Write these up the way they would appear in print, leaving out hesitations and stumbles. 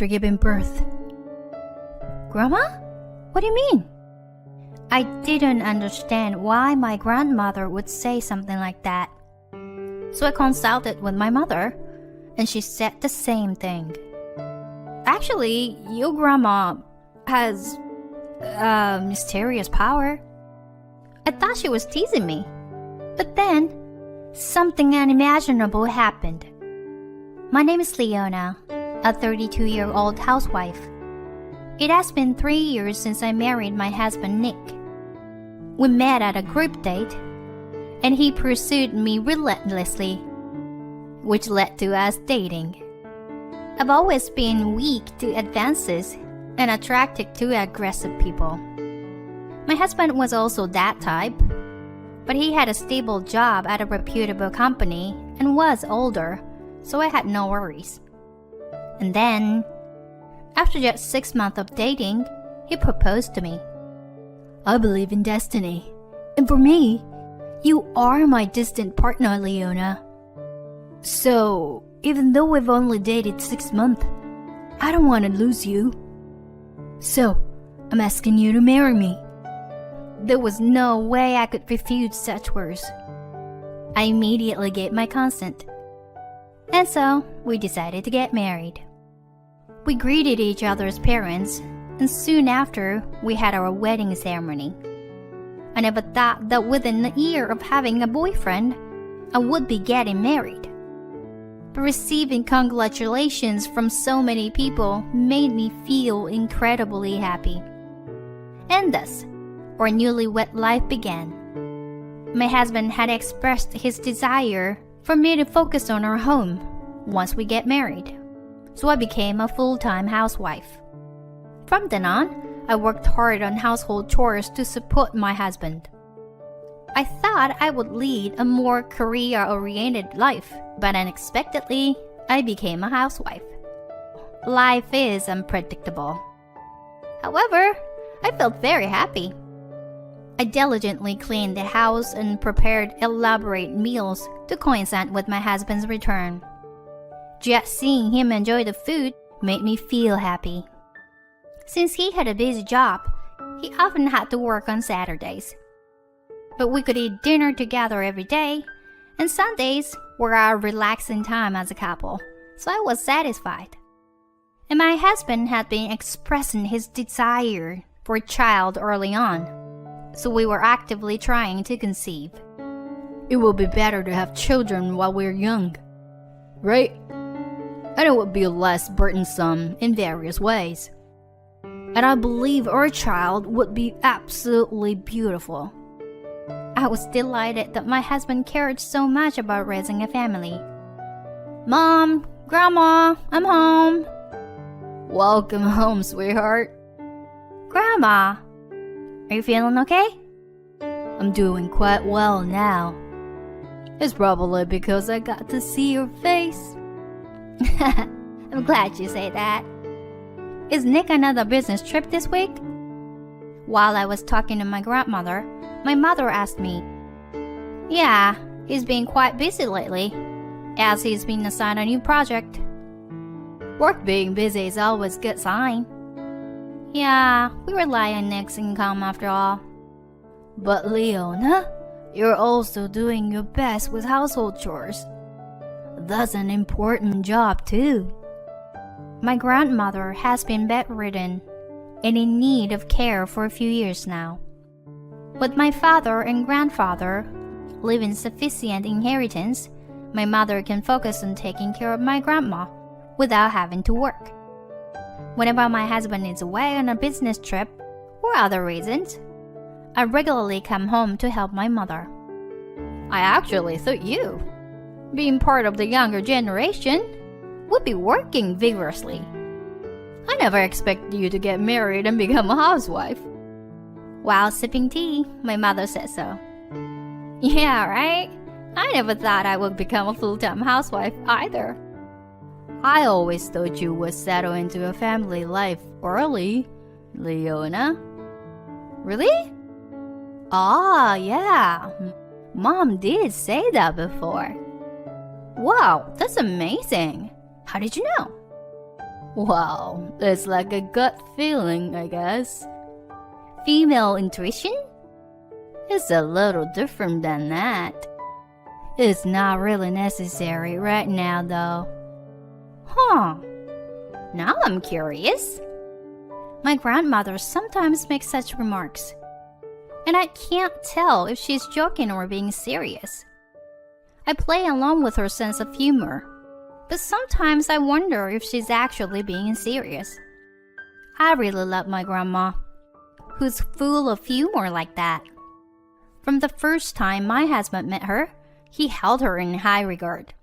after giving birth. Grandma? What do you mean? I didn't understand why my grandmother would say something like that. So I consulted with my mother, and she said the same thing. Actually, your grandma has mysterious power. I thought she was teasing me. But then, something unimaginable happened. My name is Leona, a 32-year-old housewife. It has been 3 years since I married my husband Nick. We met at a group date, and he pursued me relentlessly, which led to us dating. I've always been weak to advances and attracted to aggressive people. My husband was also that type, but he had a stable job at a reputable company and was older, so I had no worries. And then, after just 6 months of dating, he proposed to me. I believe in destiny, and for me, you are my distant partner, Leona. So, even though we've only dated 6 months, I don't want to lose you. So, I'm asking you to marry me. There was no way I could refuse such words. I immediately gave my consent. And so, we decided to get married. We greeted each other's parents, and soon after, we had our wedding ceremony. I never thought that within a year of having a boyfriend, I would be getting married. But receiving congratulations from so many people made me feel incredibly happy. And thus, our newlywed life began. My husband had expressed his desire for me to focus on our home once we get married, so I became a full-time housewife. From then on, I worked hard on household chores to support my husband. I thought I would lead a more career-oriented life, but unexpectedly, I became a housewife. Life is unpredictable. However, I felt very happy. I diligently cleaned the house and prepared elaborate meals to coincide with my husband's return. Just seeing him enjoy the food made me feel happy. Since he had a busy job, he often had to work on Saturdays. But we could eat dinner together every day, and Sundays were our relaxing time as a couple, so I was satisfied. And my husband had been expressing his desire for a child early on, so we were actively trying to conceive. It will be better to have children while we're young, right? And it would be less burdensome in various ways. And I believe our child would be absolutely beautiful. I was delighted that my husband cared so much about raising a family. Mom, Grandma, I'm home. Welcome home, sweetheart. Grandma, are you feeling okay? I'm doing quite well now. It's probably because I got to see your face. I'm glad you say that. Is Nick another business trip this week? While I was talking to my grandmother, my mother asked me. Yeah, he's been quite busy lately, as he's been assigned a new project. Work being busy is always a good sign. Yeah, we rely on Nick's income after all. But Leona, you're also doing your best with household chores. That's an important job too. My grandmother has been bedridden and in need of care for a few years now. With my father and grandfather leaving sufficient inheritance, my mother can focus on taking care of my grandma without having to work. Whenever my husband is away on a business trip or other reasons, I regularly come home to help my mother. I actually thought you, being part of the younger generation, would be working vigorously. I never expected you to get married and become a housewife. While sipping tea, my mother said so. Yeah, right? I never thought I would become a full-time housewife either. I always thought you would settle into a family life early, Leona. Really? Ah, yeah. Mom did say that before. Wow, that's amazing. How did you know? Wow, it's like a gut feeling, I guess. Female intuition? It's a little different than that. It's not really necessary right now, though. Huh. Now I'm curious. My grandmother sometimes makes such remarks, and I can't tell if she's joking or being serious. I play along with her sense of humor, but sometimes I wonder if she's actually being serious. I really love my grandma, who's full of humor like that. From the first time my husband met her, he held her in high regard.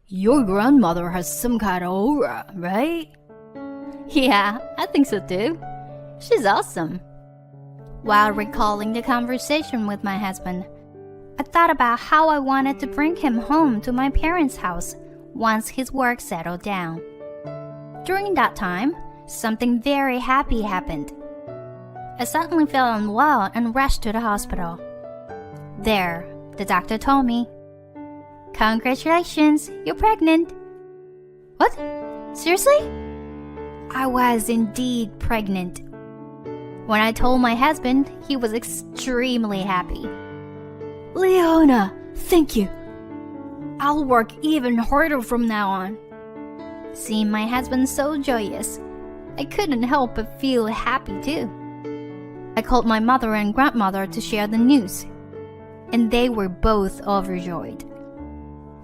Your grandmother has some kind of aura, right? Yeah, I think so too. She's awesome. While recalling the conversation with my husband, I thought about how I wanted to bring him home to my parents' house once his work settled down. During that time, something very happy happened. I suddenly felt unwell and rushed to the hospital. There, the doctor told me, "Congratulations, you're pregnant." What? Seriously? I was indeed pregnant. When I told my husband, he was extremely happy. Leona, thank you. I'll work even harder from now on. Seeing my husband so joyous, I couldn't help but feel happy too. I called my mother and grandmother to share the news, and they were both overjoyed.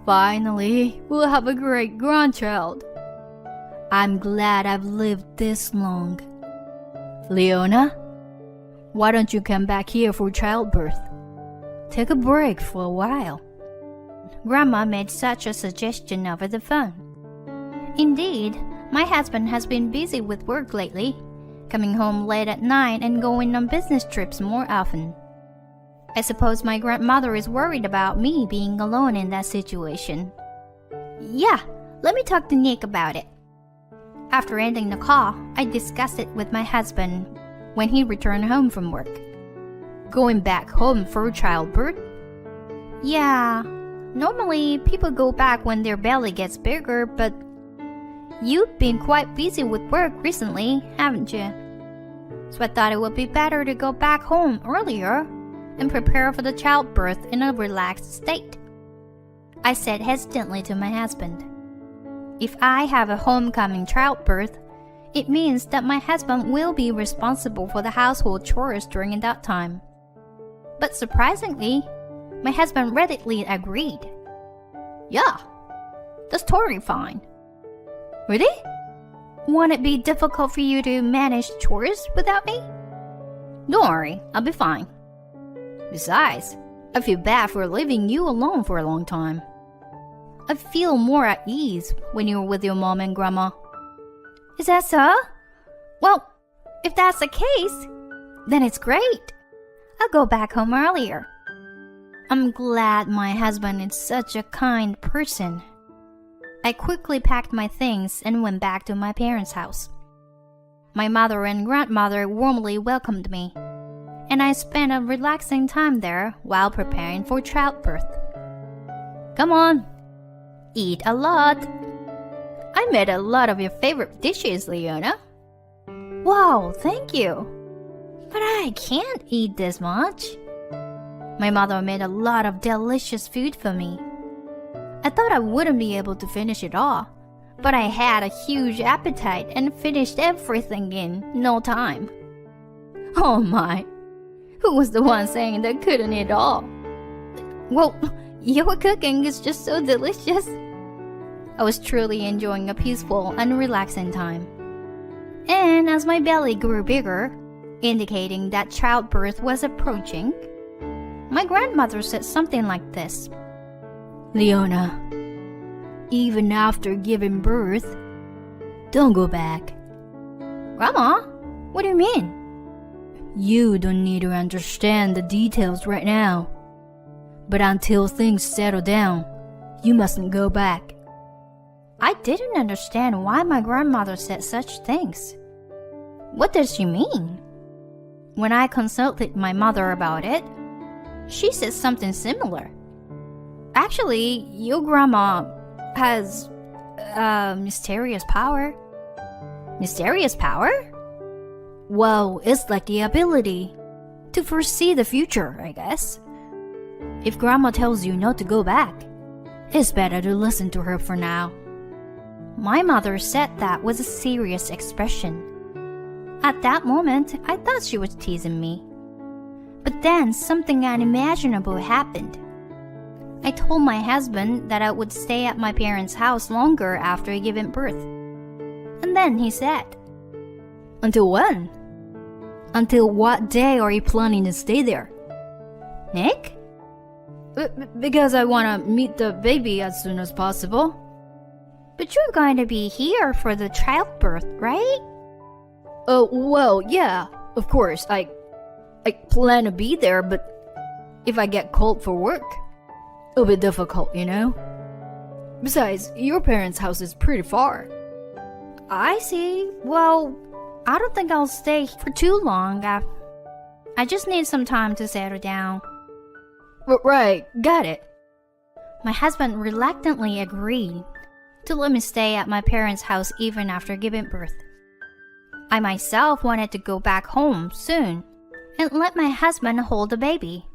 Finally, we'll have a great grandchild. I'm glad I've lived this long. Leona, why don't you come back here for childbirth? Take a break for a while. Grandma made such a suggestion over the phone. Indeed, my husband has been busy with work lately, coming home late at night and going on business trips more often. I suppose my grandmother is worried about me being alone in that situation. Yeah, let me talk to Nick about it. After ending the call, I discussed it with my husband when he returned home from work. Going back home for childbirth? Yeah, normally people go back when their belly gets bigger, but you've been quite busy with work recently, haven't you? So I thought it would be better to go back home earlier and prepare for the childbirth in a relaxed state. I said hesitantly to my husband. If I have a homecoming childbirth, it means that my husband will be responsible for the household chores during that time. But surprisingly, my husband readily agreed. Yeah, that's totally fine. Really? Won't it be difficult for you to manage chores without me? Don't worry, I'll be fine. Besides, I feel bad for leaving you alone for a long time. I feel more at ease when you're with your mom and grandma. Is that so? Well, if that's the case, then it's great. I'll go back home earlier. I'm glad my husband is such a kind person. I quickly packed my things and went back to my parents' house. My mother and grandmother warmly welcomed me, and I spent a relaxing time there while preparing for childbirth. Come on, eat a lot. I made a lot of your favorite dishes, Leona. Wow, thank you. But I can't eat this much. My mother made a lot of delicious food for me. I thought I wouldn't be able to finish it all, but I had a huge appetite and finished everything in no time. Oh my, who was the one saying they couldn't eat all? Well, your cooking is just so delicious. I was truly enjoying a peaceful and relaxing time. And as my belly grew bigger, indicating that childbirth was approaching, my grandmother said something like this. Leona, even after giving birth, don't go back. Grandma, what do you mean? You don't need to understand the details right now. But until things settle down, you mustn't go back. I didn't understand why my grandmother said such things. What does she mean? When I consulted my mother about it, she said something similar. Actually, your grandma has a mysterious power. Mysterious power? Well, it's like the ability to foresee the future, I guess. If Grandma tells you not to go back, it's better to listen to her for now. My mother said that with a serious expression. At that moment, I thought she was teasing me. But then something unimaginable happened. I told my husband that I would stay at my parents' house longer after giving birth. And then he said, "Until when? Until what day are you planning to stay there?" "Nick?" Because I want to meet the baby as soon as possible." "But you're going to be here for the childbirth, right?" "Oh, well, yeah, of course. I plan to be there, but if I get called for work, it'll be difficult, you know? Besides, your parents' house is pretty far." "I see. Well, I don't think I'll stay for too long. I just need some time to settle down." Right, got it." My husband reluctantly agreed to let me stay at my parents' house even after giving birth. I myself wanted to go back home soon and let my husband hold the baby.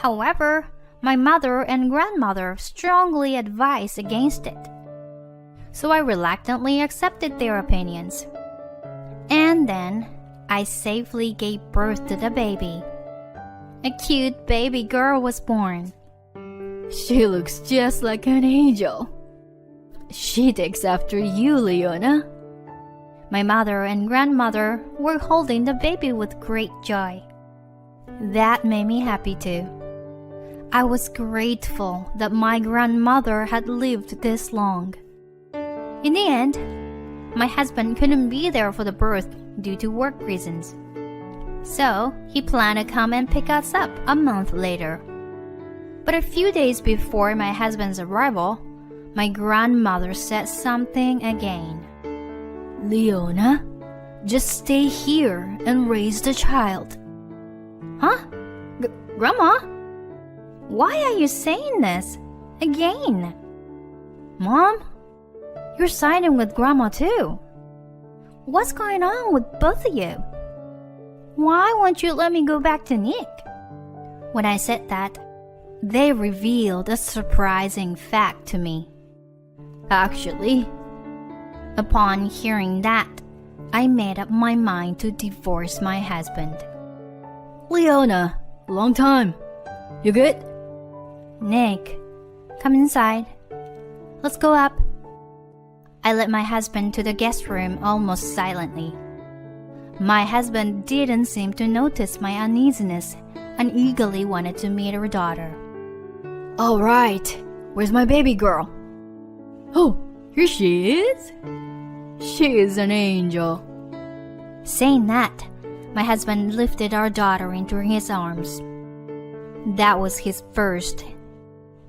However, my mother and grandmother strongly advised against it. So I reluctantly accepted their opinions. And then I safely gave birth to the baby. A cute baby girl was born. She looks just like an angel. She takes after you, Leona. My mother and grandmother were holding the baby with great joy. That made me happy too. I was grateful that my grandmother had lived this long. In the end, my husband couldn't be there for the birth due to work reasons. So he planned to come and pick us up a month later. But a few days before my husband's arrival, my grandmother said something again. "Leona, just stay here and raise the child." "Huh? Grandma? Why are you saying this again?" "Mom, you're siding with Grandma too. What's going on with both of you? Why won't you let me go back to Nick?" When I said that, they revealed a surprising fact to me. Actually, upon hearing that, I made up my mind to divorce my husband. "Leona, long time. You good?" "Nick, come inside. Let's go up." I led my husband to the guest room almost silently. My husband didn't seem to notice my uneasiness and eagerly wanted to meet her daughter. "All right, where's my baby girl?" "Oh, here she is. She is an angel." Saying that, my husband lifted our daughter into his arms. That was his first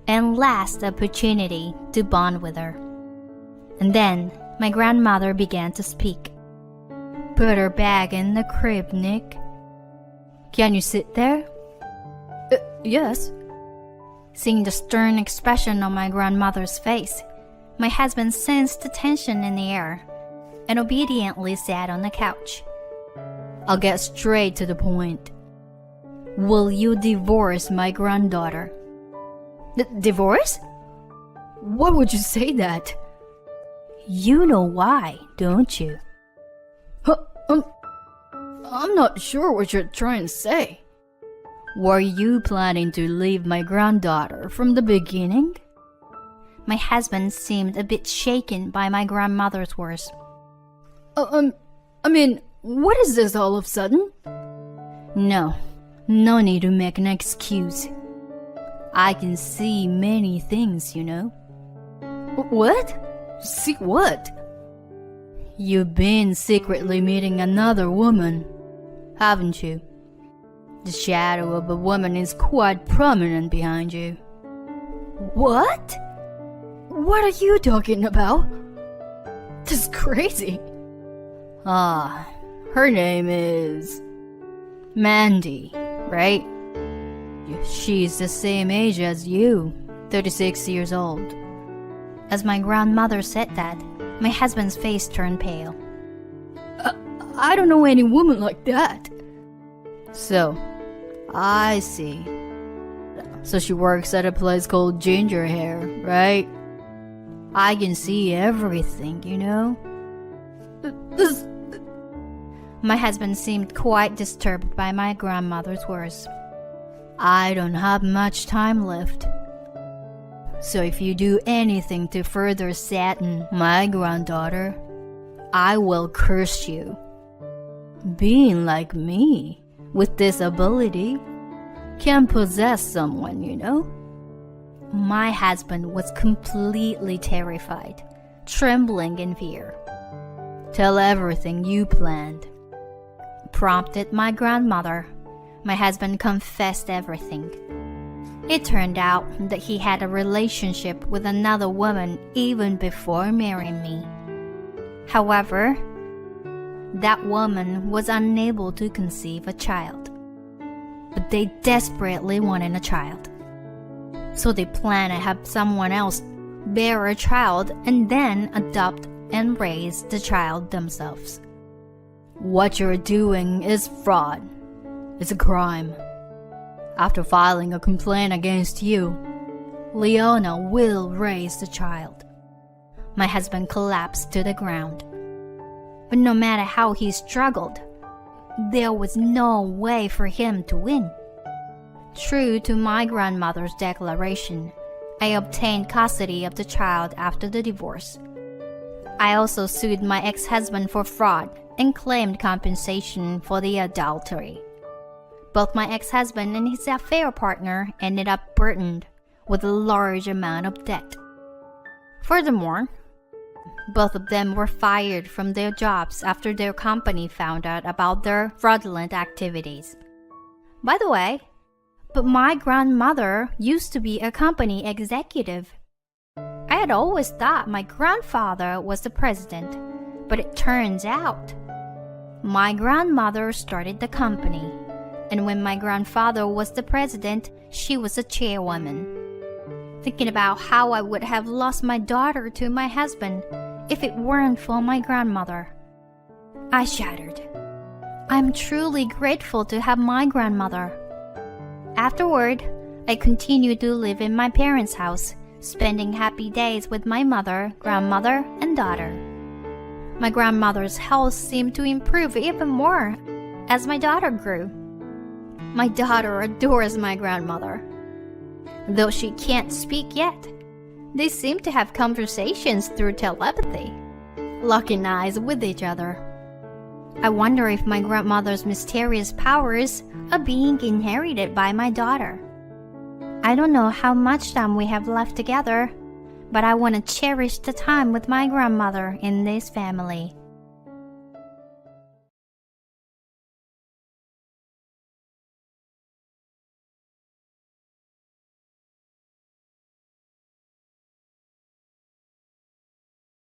and last opportunity to bond with her. And then my grandmother began to speak. "Put her back in the crib, Nick. Can you sit there?" Yes." Seeing the stern expression on my grandmother's face, my husband sensed the tension in the air and obediently sat on the couch. "I'll get straight to the point. Will you divorce my granddaughter?" Divorce? Why would you say that?" "You know why, don't you?" I'm not sure what you're trying to say." "Were you planning to leave my granddaughter from the beginning?" My husband seemed a bit shaken by my grandmother's words. I mean, what is this all of a sudden?" No need to make an excuse. I can see many things, you know." "What? See what?" "You've been secretly meeting another woman, haven't you? The shadow of a woman is quite prominent behind you." "What? What are you talking about? This is crazy." Her name is Mandy, right? She's the same age as you, 36 years old." As my grandmother said that, my husband's face turned pale. I don't know any woman like that. So, I see. So she works at a place called Ginger Hair, right? I can see everything, you know? My husband seemed quite disturbed by my grandmother's words. I don't have much time left. So if you do anything to further sadden my granddaughter, I will curse you. Being like me, with this ability, can possess someone, you know? My husband was completely terrified, trembling in fear. Tell everything you planned, prompted my grandmother. My husband confessed everything. It turned out that he had a relationship with another woman even before marrying me. However, that woman was unable to conceive a child. But they desperately wanted a child. So they planned to have someone else bear a child and then adopt and raise the child themselves. What you're doing is fraud. It's a crime. After filing a complaint against you, Leona will raise the child. My husband collapsed to the ground. But no matter how he struggled, there was no way for him to win. True to my grandmother's declaration, I obtained custody of the child after the divorce. I also sued my ex-husband for fraud and claimed compensation for the adultery. Both my ex-husband and his affair partner ended up burdened with a large amount of debt. Furthermore, both of them were fired from their jobs after their company found out about their fraudulent activities. By the way, but my grandmother used to be a company executive. I had always thought my grandfather was the president, but it turns out my grandmother started the company, and when my grandfather was the president, she was a chairwoman. Thinking about how I would have lost my daughter to my husband if it weren't for my grandmother, I shuddered. I'm truly grateful to have my grandmother. Afterward, I continued to live in my parents' house, spending happy days with my mother, grandmother, and daughter. My grandmother's health seemed to improve even more as my daughter grew. My daughter adores my grandmother. Though she can't speak yet, they seem to have conversations through telepathy, locking eyes with each other. I wonder if my grandmother's mysterious powers are being inherited by my daughter. I don't know how much time we have left together, but I want to cherish the time with my grandmother in this family.